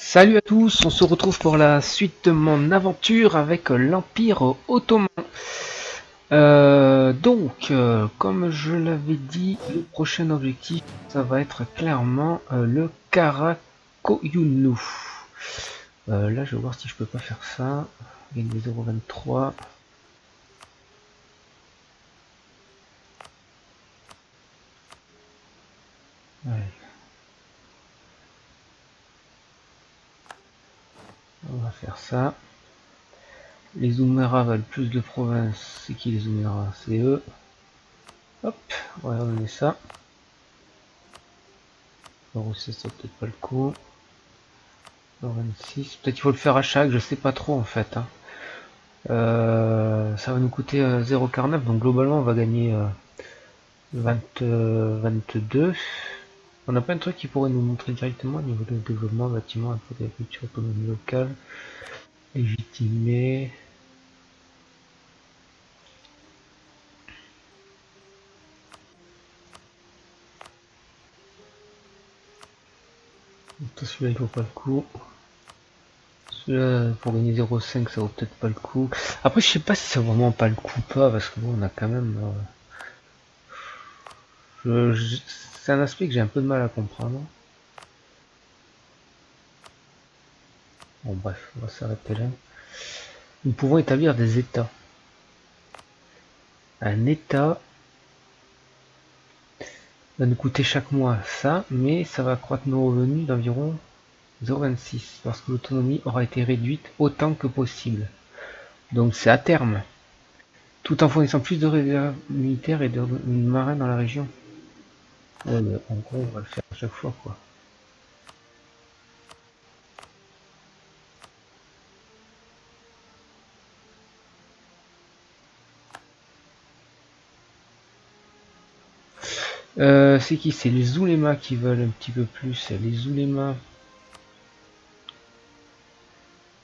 Salut à tous, on se retrouve pour la suite de mon aventure avec l'Empire ottoman. Comme je l'avais dit, le prochain objectif, ça va être clairement le Karakoyunlu. Là, je vais voir si je peux pas faire ça. Gagner 0,23. Ouais. On va faire ça. Les Ouméras veulent plus de provinces. C'est qui les Ouméras? C'est eux. Hop, on va donner ça. Alors, ça peut-être pas le coup. 26. Peut-être qu'il faut le faire à chaque, je sais pas trop en fait. Hein. Ça va nous coûter 0,49, donc globalement on va gagner 22. On n'a pas un truc qui pourrait nous montrer directement au niveau de développement, bâtiment, un peu d'agriculture, autonomie locale, légitimé. Celui-là il vaut pas le coup. Celui-là pour gagner 0,5 ça vaut peut-être pas le coup. Après je sais pas si ça vaut vraiment pas le coup ou pas, parce que bon on a quand même... c'est un aspect que j'ai un peu de mal à comprendre. Bon bref, on va s'arrêter là. Nous pouvons établir des états. Un état va nous coûter chaque mois ça, mais ça va accroître nos revenus d'environ 0,26 parce que l'autonomie aura été réduite autant que possible. Donc c'est à terme, tout en fournissant plus de réserves militaires et de marins dans la région. Ouais, en gros, on va le faire à chaque fois, quoi. C'est qui? C'est les oulémas qui veulent un petit peu plus. Les oulémas.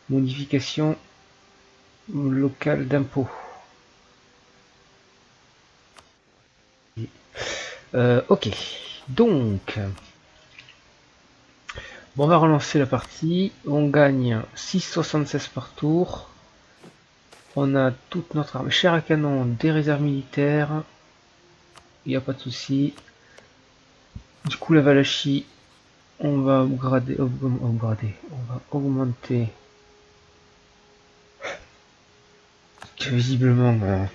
Modification locale d'impôt. Ok. Donc, bon, on va relancer la partie. On gagne 6,76 par tour. On a toute notre arme. Chair à canon, des réserves militaires. Il n'y a pas de souci. Du coup, la Valachie, on va upgrader, on va augmenter. Que visiblement.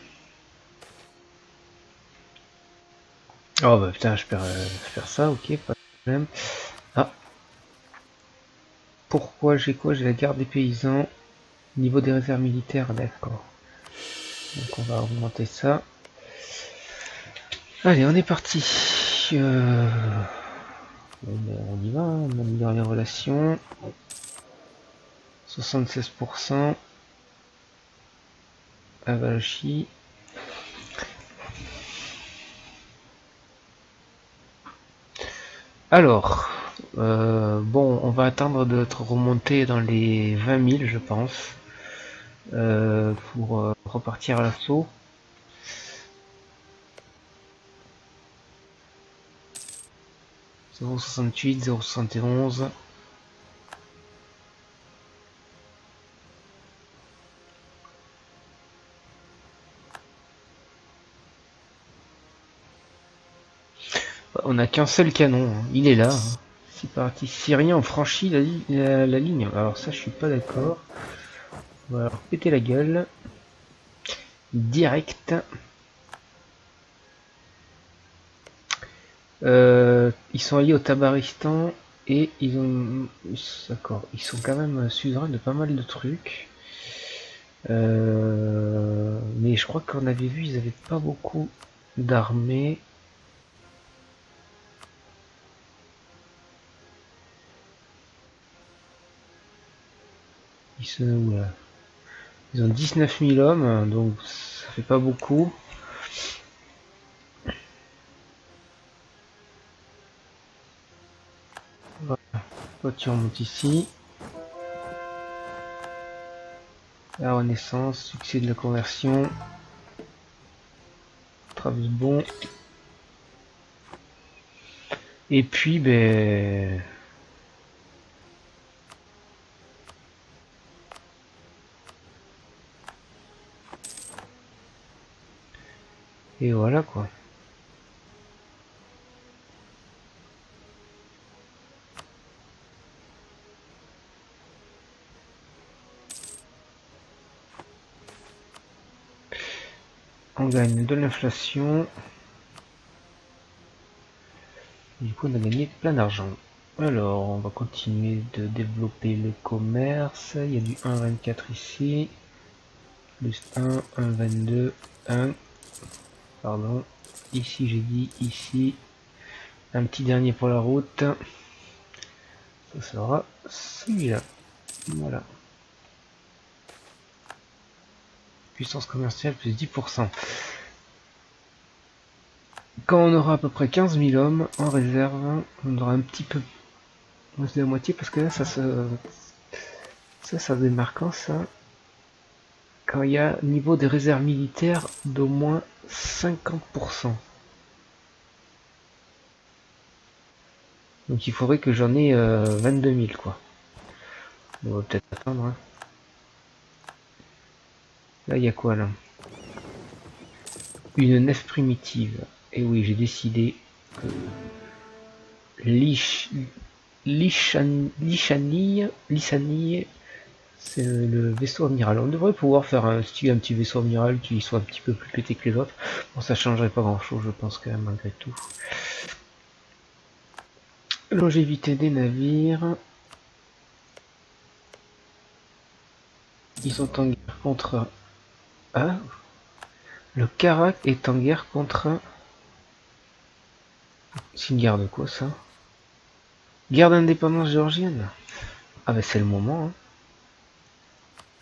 Oh bah putain, je perds ça, ok, pas de problème. Ah. Pourquoi j'ai quoi? J'ai la garde des paysans. Niveau des réserves militaires, d'accord. Donc on va augmenter ça. Allez, on est parti. On y va, on améliore les relations. 76%. Avachi. Alors, bon, on va attendre d'être remonté dans les 20 000, je pense, pour repartir à l'assaut. « 0,68, 0,71. » On n'a qu'un seul canon, hein. Il est là. Hein. C'est parti. Si rien, on franchit la ligne. Alors ça, je suis pas d'accord. On va leur péter la gueule. Direct. Ils sont alliés au Tabaristan et ils ont... D'accord. Ils sont quand même suzerains de pas mal de trucs. Mais je crois qu'on avait vu, ils avaient pas beaucoup d'armées. Ils sont où là? Ils ont 19 000 hommes, donc ça fait pas beaucoup. Voilà. Toi tu remontes ici. La renaissance, succès de la conversion. Travis bon. Et puis ben Et voilà quoi. On gagne de l'inflation. Du coup on a gagné plein d'argent. Alors on va continuer de développer le commerce. Il y a du 1,24 ici. Plus 1, 1,22, 1. Pardon. Ici j'ai dit ici. Un petit dernier pour la route. Ça sera celui-là. Voilà. Puissance commerciale plus 10%. Quand on aura à peu près 15 000 hommes en réserve, on aura un petit peu moins de la moitié parce que là ça démarre quand ça, quand il y a niveau des réserves militaires d'au moins 50%. Donc il faudrait que j'en ai 22 000 quoi. On va peut-être attendre. Hein. Là il y a quoi là? Une nef primitive. Et oui, j'ai décidé que Lishanille, c'est le vaisseau amiral. On devrait pouvoir faire un petit vaisseau amiral qui soit un petit peu plus pété que les autres. Bon, ça changerait pas grand chose, je pense, quand même, malgré tout. Longévité des navires. Ils sont en guerre contre... Ah, le Karak est en guerre contre... C'est une guerre de quoi, ça? Guerre d'indépendance géorgienne. Ah bah c'est le moment, hein.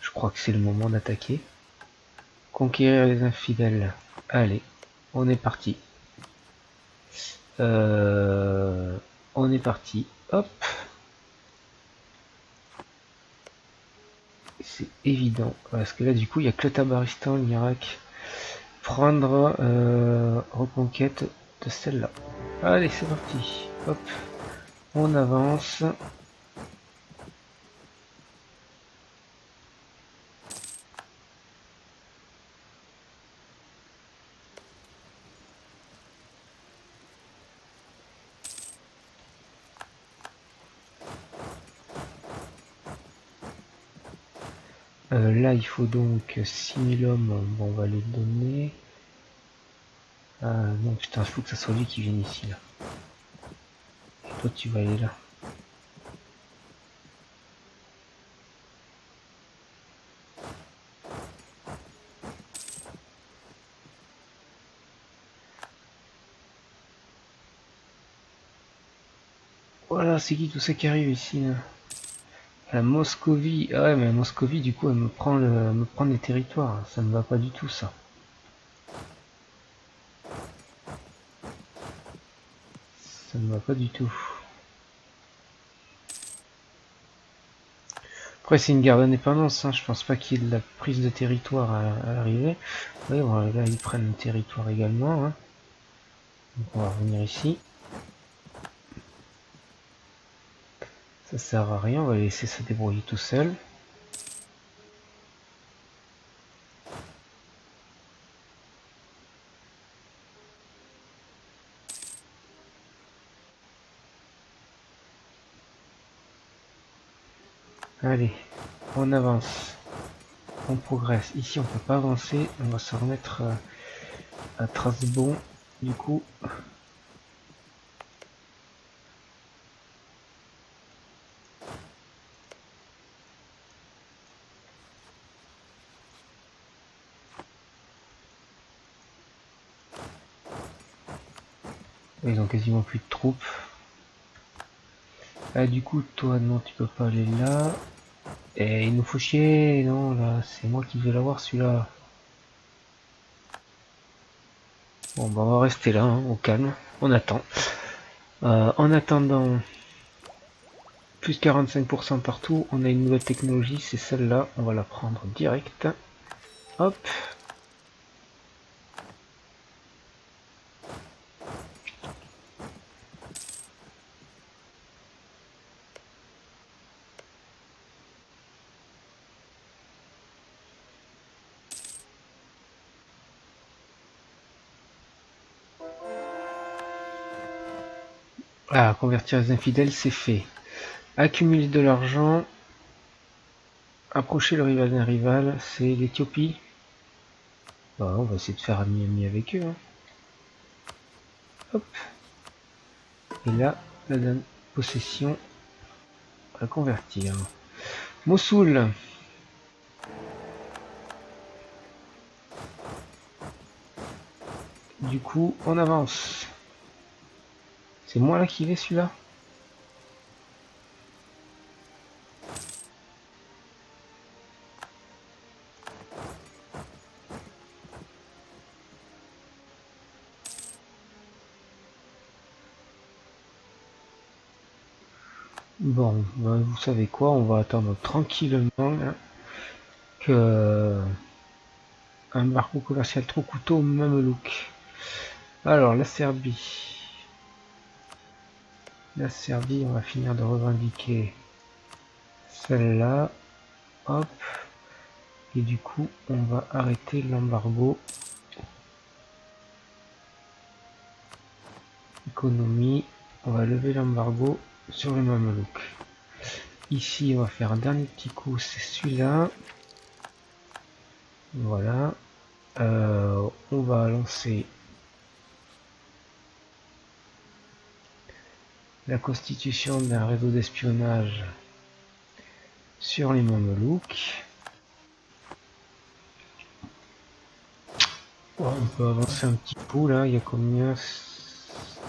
Je crois que c'est le moment d'attaquer. Conquérir les infidèles. Allez, on est parti. On est parti. Hop. C'est évident. Parce que là, du coup, il n'y a que le Tabaristan, l'Irak. Prendre reconquête de celle-là. Allez, c'est parti. Hop. On avance. Là, il faut donc 6000 hommes. Bon, on va les donner. Non, putain, il faut que ça soit lui qui vienne ici, là. Et toi, tu vas aller là. Voilà, c'est qui tout ça qui arrive ici, là? La Moscovie. Ah ouais, mais la Moscovie, du coup, elle me prend les territoires. Ça ne va pas du tout, ça. Ça ne va pas du tout. Après, c'est une guerre d'indépendance, hein. Je pense pas qu'il y ait de la prise de territoire à l'arrivée. Oui, bon, là, ils prennent le territoire également. Hein. Donc, on va revenir ici. Ça sert à rien, on va laisser ça débrouiller tout seul. Allez, on avance. On progresse. Ici, on peut pas avancer. On va se remettre à Trasbon. Du coup, ils ont quasiment plus de troupes. Ah, du coup, toi, non, tu peux pas aller là. Et il nous faut chier. Non, là, c'est moi qui vais l'avoir, celui-là. Bon, bah, on va rester là, hein, au calme. On attend. En attendant, plus 45% partout, on a une nouvelle technologie, c'est celle-là. On va la prendre direct. Hop. Ah, convertir les infidèles, c'est fait. Accumuler de l'argent. Approcher le rival d'un rival, c'est l'Éthiopie. Bah, on va essayer de faire ami-ami avec eux. Hein. Hop. Et là, la possession à convertir. Mossoul. Du coup, on avance. C'est moi là qui vais celui-là. Bon, ben, vous savez quoi, on va attendre tranquillement hein, que un embargo commercial trop couteau Mamelouk. Alors la Serbie. La Serbie, on va finir de revendiquer celle-là. Hop. Et du coup, on va arrêter l'embargo. Économie. On va lever l'embargo sur les Mamelouks. Ici, on va faire un dernier petit coup, c'est celui-là. Voilà. On va lancer la constitution d'un réseau d'espionnage sur les Mamelouks. Oh, on peut avancer un petit coup là, il y a combien?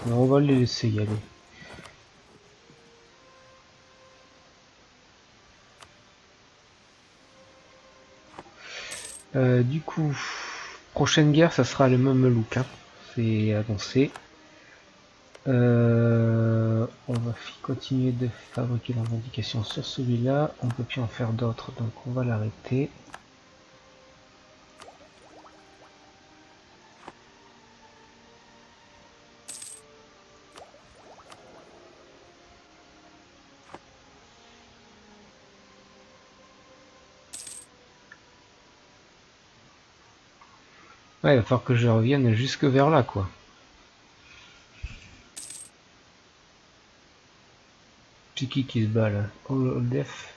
Non, on va les laisser y aller. Du coup, prochaine guerre, ça sera le Mamelouk. Hein. C'est annoncé. On va continuer de fabriquer l'indication sur celui-là. On peut plus en faire d'autres, donc on va l'arrêter. Ouais, il va falloir que je revienne jusque vers là, quoi. C'est qui se bat là? Oldef.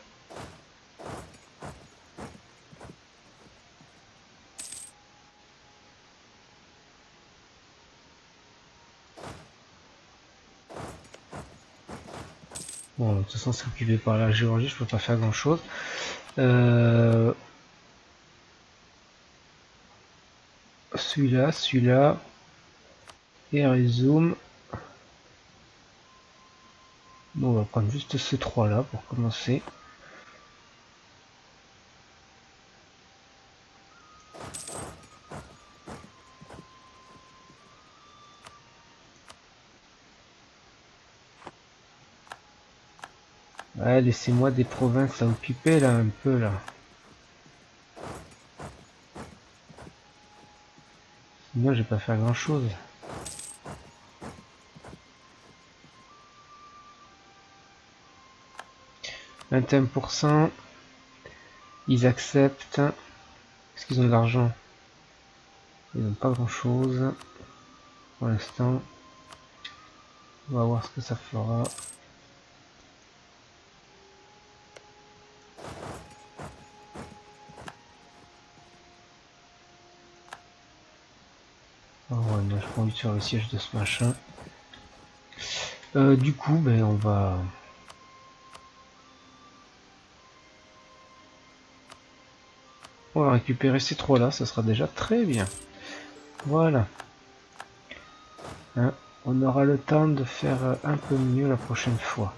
Bon, de toute façon, c'est occupé par la Géorgie, je peux pas faire grand chose. Celui-là, et résume. Bon, on va prendre juste ces trois là pour commencer. Ouais, laissez-moi des provinces à occuper là, un peu là. Sinon, je vais pas faire grand chose. « 21%. Ils acceptent. Est-ce qu'ils ont de l'argent? Ils n'ont pas grand chose. Pour l'instant. On va voir ce que ça fera. Oh ouais, moi je prends envie de faire le siège de ce machin. Du coup, ben on va récupérer ces trois là, ça sera déjà très bien. Voilà. Hein, on aura le temps de faire un peu mieux la prochaine fois.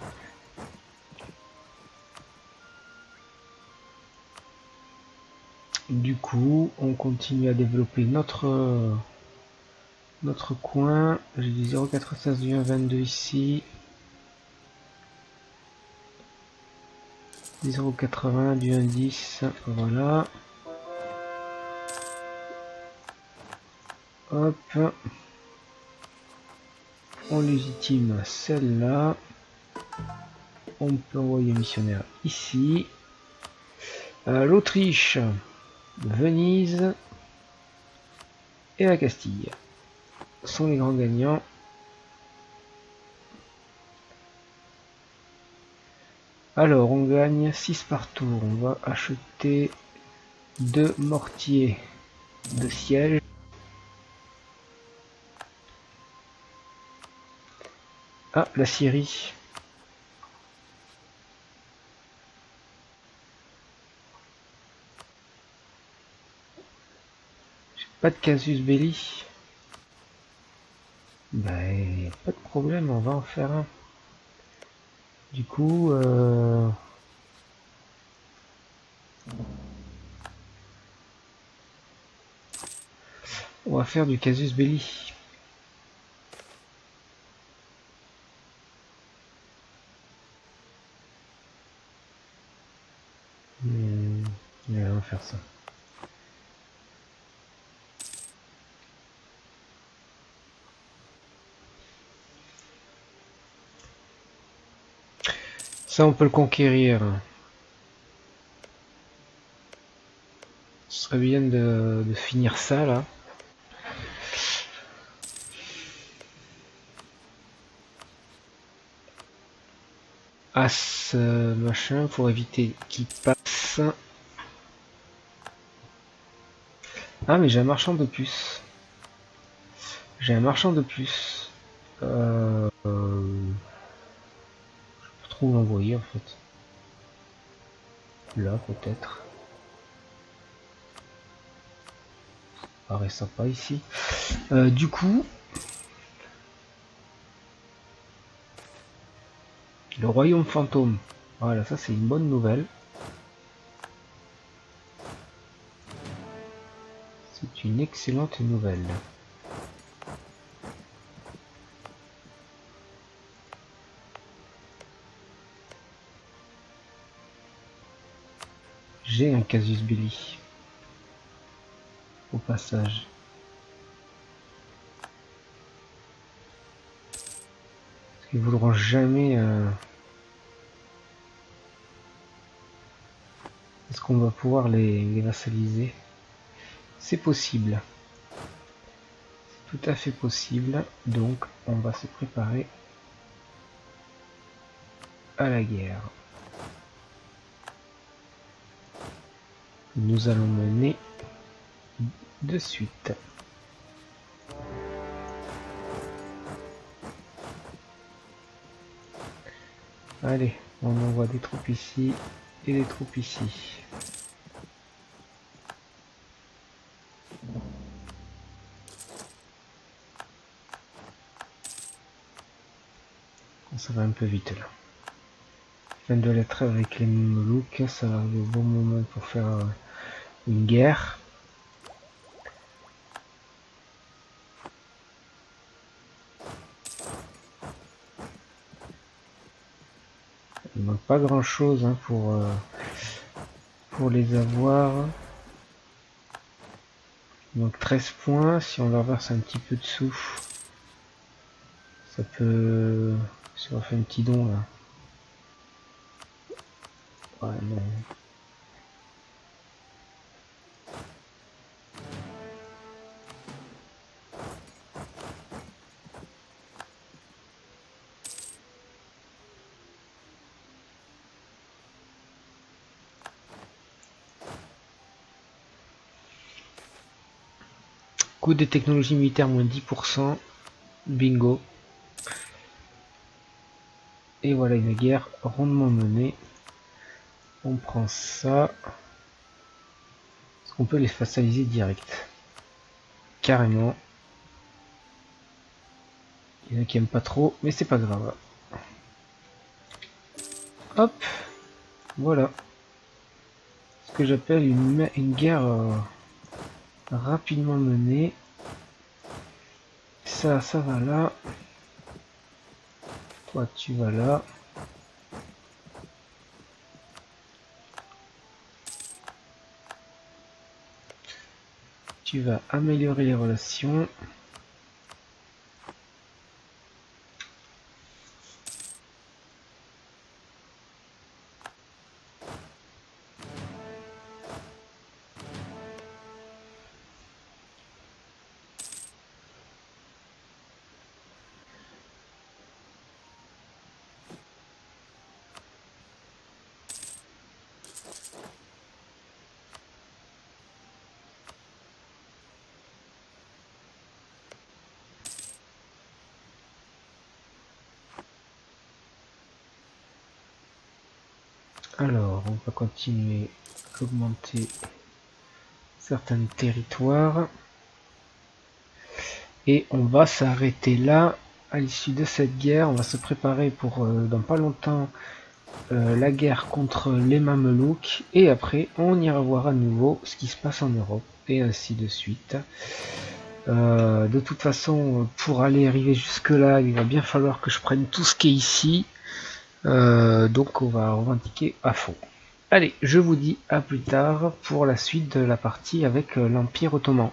Du coup, on continue à développer notre coin. J'ai dit 0,96 du 1,22 ici. 0,80 du 1,10. Voilà. Hop. On légitime celle-là. On peut envoyer un missionnaire ici. L'Autriche, Venise et la Castille sont les grands gagnants. Alors, on gagne 6 par tour. On va acheter 2 mortiers de siège. Ah, la Syrie. Pas de casus belli. Ben, pas de problème, on va en faire un. Du coup, on va faire du casus belli. Ouais, on va faire ça. Ça, on peut le conquérir. Ce serait bien de finir ça, là. As, machin, pour éviter qu'il passe. Ah, mais j'ai un marchand de puces. J'ai un marchand de puces. Je peux trop l'envoyer, en fait. Là, peut-être. Paraît sympa ici. Du coup, le royaume fantôme. Voilà, ça c'est une bonne nouvelle. C'est une excellente nouvelle. J'ai un casus belli. Au passage. Parce qu'ils voudront jamais... Est-ce qu'on va pouvoir les vassaliser? C'est possible. C'est tout à fait possible. Donc on va se préparer à la guerre. Nous allons mener de suite. Allez, on envoie des troupes ici et des troupes ici. Ça va un peu vite là. Fin de la trêve avec les Mamelouks, ça va le bon moment pour faire une guerre. Il manque pas grand chose hein, pour les avoir. Il manque 13 points. Si on leur verse un petit peu de sous, ça peut... Si on fait un petit don là. Ouais, non. Coût des technologies militaires moins 10%. Bingo. Et voilà une guerre rondement menée. On prend ça. Est-ce qu'on peut les facialiser direct? Carrément. Il y en a qui aiment pas trop, mais c'est pas grave. Hop. Voilà. Ce que j'appelle une guerre rapidement menée. Ça va là. Toi, tu vas là. Tu vas améliorer les relations. Alors, on va continuer à augmenter certains territoires. Et on va s'arrêter là à l'issue de cette guerre. On va se préparer pour dans pas longtemps la guerre contre les Mamelouks. Et après, on ira voir à nouveau ce qui se passe en Europe. Et ainsi de suite. De toute façon, pour aller arriver jusque là, il va bien falloir que je prenne tout ce qui est ici. Donc on va revendiquer à fond. Allez, je vous dis à plus tard pour la suite de la partie avec l'Empire ottoman.